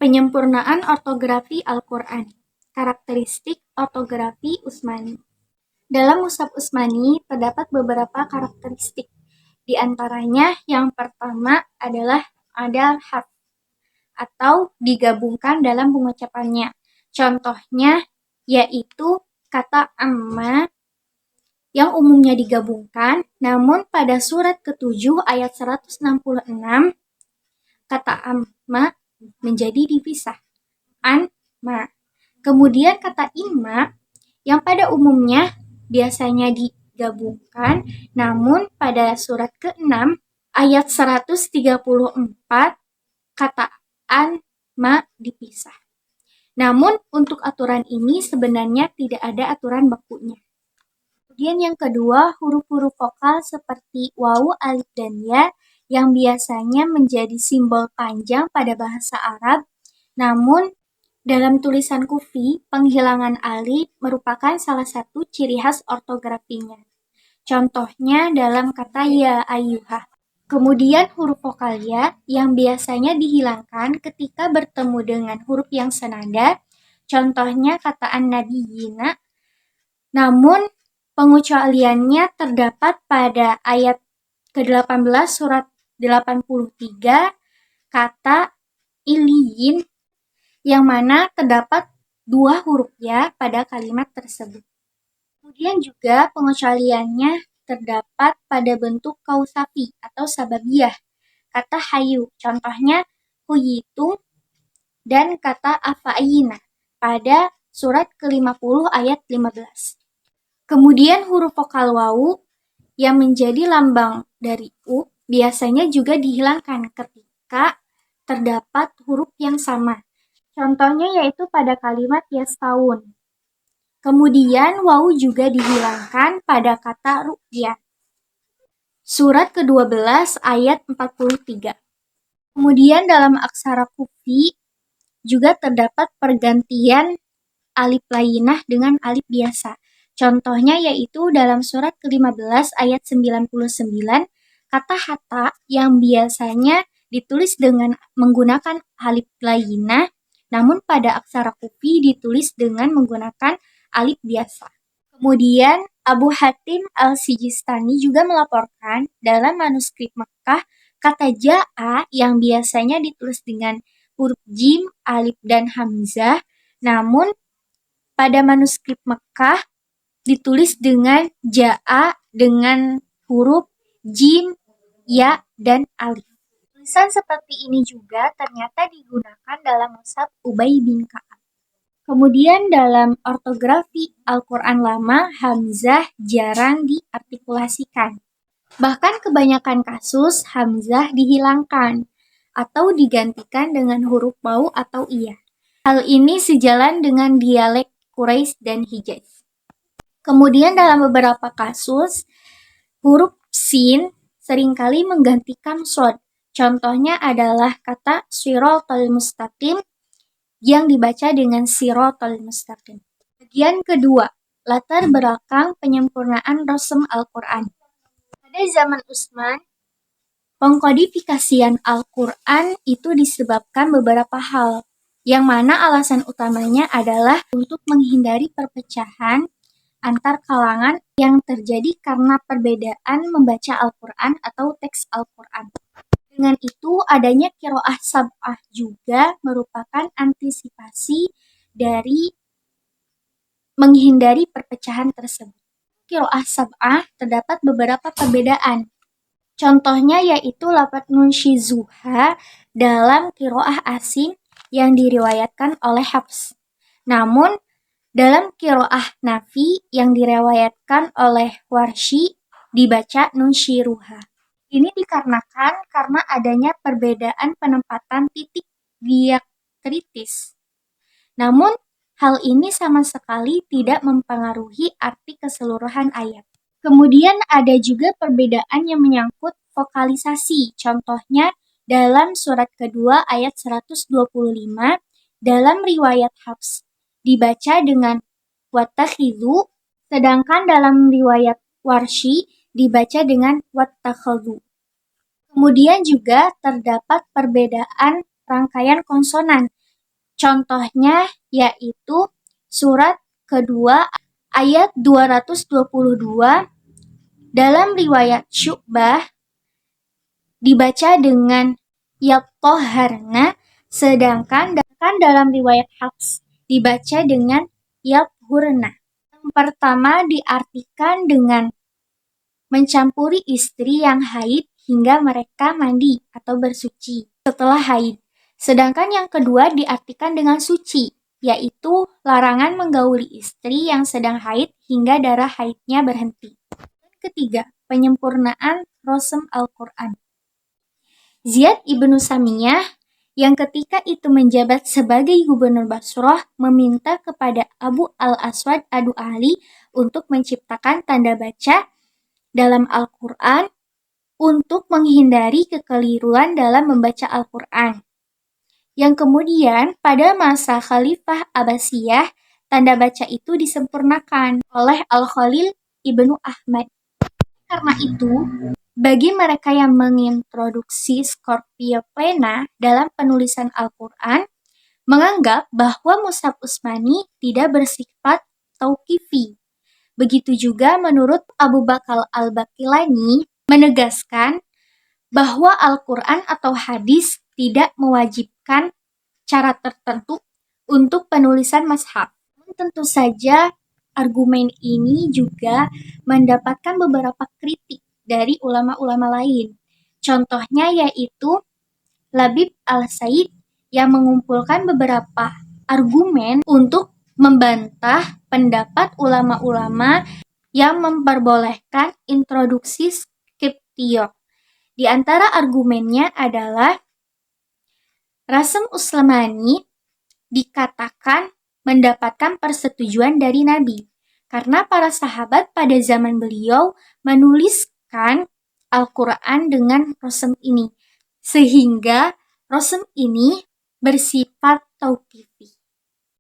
Penyempurnaan ortografi Al-Quran. Karakteristik ortografi Utsmani. Dalam Mushaf Utsmani terdapat beberapa karakteristik. Di antaranya yang pertama adalah ada harf atau digabungkan dalam pengucapannya. Contohnya yaitu kata amma yang umumnya digabungkan, namun pada surat ke-7 ayat 166 kata amma menjadi dipisah. An-ma. Kemudian kata imma yang pada umumnya biasanya digabungkan, namun pada surat ke-6 ayat 134 kata an-ma dipisah. Namun untuk aturan ini sebenarnya tidak ada aturan bakunya. Kemudian yang kedua, huruf-huruf vokal seperti wawu, alif, dan ya yang biasanya menjadi simbol panjang pada bahasa Arab, namun dalam tulisan kufi, penghilangan alif merupakan salah satu ciri khas ortografinya. Contohnya dalam kata ya ayyuha. Kemudian huruf vokal ya yang biasanya dihilangkan ketika bertemu dengan huruf yang senada, contohnya kata an-nabiyina, namun pengecualiannya terdapat pada ayat ke-18 surat 83 kata iliyin yang mana terdapat dua huruf ya pada kalimat tersebut. Kemudian juga pengecualiannya terdapat pada bentuk kausafi atau sababiyah, kata hayu, contohnya huyitum, dan kata afa'ina pada surat ke-50 ayat 15. Kemudian huruf vokal wawu yang menjadi lambang dari u biasanya juga dihilangkan ketika terdapat huruf yang sama. Contohnya yaitu pada kalimat yastaun. Kemudian wawu juga dihilangkan pada kata ru'ya. Surat ke-12 ayat 43. Kemudian dalam aksara kufi juga terdapat pergantian alif lainah dengan alif biasa. Contohnya yaitu dalam surat ke-15 ayat 99 kata hatta yang biasanya ditulis dengan menggunakan alif lainah, namun pada aksara kufi ditulis dengan menggunakan alif biasa. Kemudian Abu Hatim Al-Sijistani juga melaporkan dalam manuskrip Mekkah kata ja'a yang biasanya ditulis dengan huruf jim, alif, dan hamzah, namun pada manuskrip Mekkah ditulis dengan ja'a dengan huruf jim, ya, dan alif. Tulisan seperti ini juga ternyata digunakan dalam mushaf Ubay bin Ka'ab. Kemudian dalam ortografi Al-Quran lama, hamzah jarang diartikulasikan. Bahkan kebanyakan kasus hamzah dihilangkan atau digantikan dengan huruf wawu atau iya. Hal ini sejalan dengan dialek Quraisy dan Hijaz. Kemudian dalam beberapa kasus, huruf sin seringkali menggantikan shod. Contohnya adalah kata siratal mustaqim yang dibaca dengan siratal mustaqim. Bagian kedua, latar belakang penyempurnaan rasm Al-Quran. Pada zaman Utsman, pengkodifikasian Al-Quran itu disebabkan beberapa hal, yang mana alasan utamanya adalah untuk menghindari perpecahan antar kalangan yang terjadi karena perbedaan membaca Al-Quran atau teks Al-Quran. Dengan itu, adanya qiraah sab'ah juga merupakan antisipasi dari menghindari perpecahan tersebut. Qiraah sab'ah terdapat beberapa perbedaan. Contohnya yaitu lafaz nun syizuha dalam qiraah Asim yang diriwayatkan oleh Hafs. Namun dalam qiraah Nafi yang diriwayatkan oleh Warsy dibaca nun syiruha. Ini dikarenakan karena adanya perbedaan penempatan titik diakritis. Namun hal ini sama sekali tidak mempengaruhi arti keseluruhan ayat. Kemudian ada juga perbedaan yang menyangkut vokalisasi. Contohnya dalam surat kedua ayat 125 dalam riwayat Hafs dibaca dengan wattakhidhu, sedangkan dalam riwayat Warsy dibaca dengan wattakhadhu. Kemudian juga terdapat perbedaan rangkaian konsonan. Contohnya yaitu surat kedua ayat 222 dalam riwayat Syu'bah dibaca dengan yattoharna, sedangkan dalam riwayat Hafs dibaca dengan yathurna. Yang pertama diartikan dengan mencampuri istri yang haid hingga mereka mandi atau bersuci setelah haid. Sedangkan yang kedua diartikan dengan suci, yaitu larangan menggauli istri yang sedang haid hingga darah haidnya berhenti. Ketiga, penyempurnaan Rasm Al-Quran. Ziyad ibnu Samiyah yang ketika itu menjabat sebagai gubernur Basrah meminta kepada Abu al-Aswad ad-Du'ali untuk menciptakan tanda baca dalam Al-Quran untuk menghindari kekeliruan dalam membaca Al-Quran. Yang kemudian pada masa Khalifah Abbasiyah, tanda baca itu disempurnakan oleh Al-Khalil ibnu Ahmad. Karena itu, bagi mereka yang mengintroduksi Scorpio Plena dalam penulisan Al-Quran, menganggap bahwa Mushaf Utsmani tidak bersifat tauqifi. Begitu juga menurut Abu Bakar Al-Baqillani menegaskan bahwa Al-Quran atau hadis tidak mewajibkan cara tertentu untuk penulisan mushaf. Tentu saja argumen ini juga mendapatkan beberapa kritik dari ulama-ulama lain. Contohnya yaitu Labib Al-Said yang mengumpulkan beberapa argumen untuk membantah pendapat ulama-ulama yang memperbolehkan introduksi Scriptio. Di antara argumennya adalah Rasm Utsmani dikatakan mendapatkan persetujuan dari Nabi, karena para sahabat pada zaman beliau menuliskan Al-Quran dengan rasm ini, sehingga rasm ini bersifat tauqifi.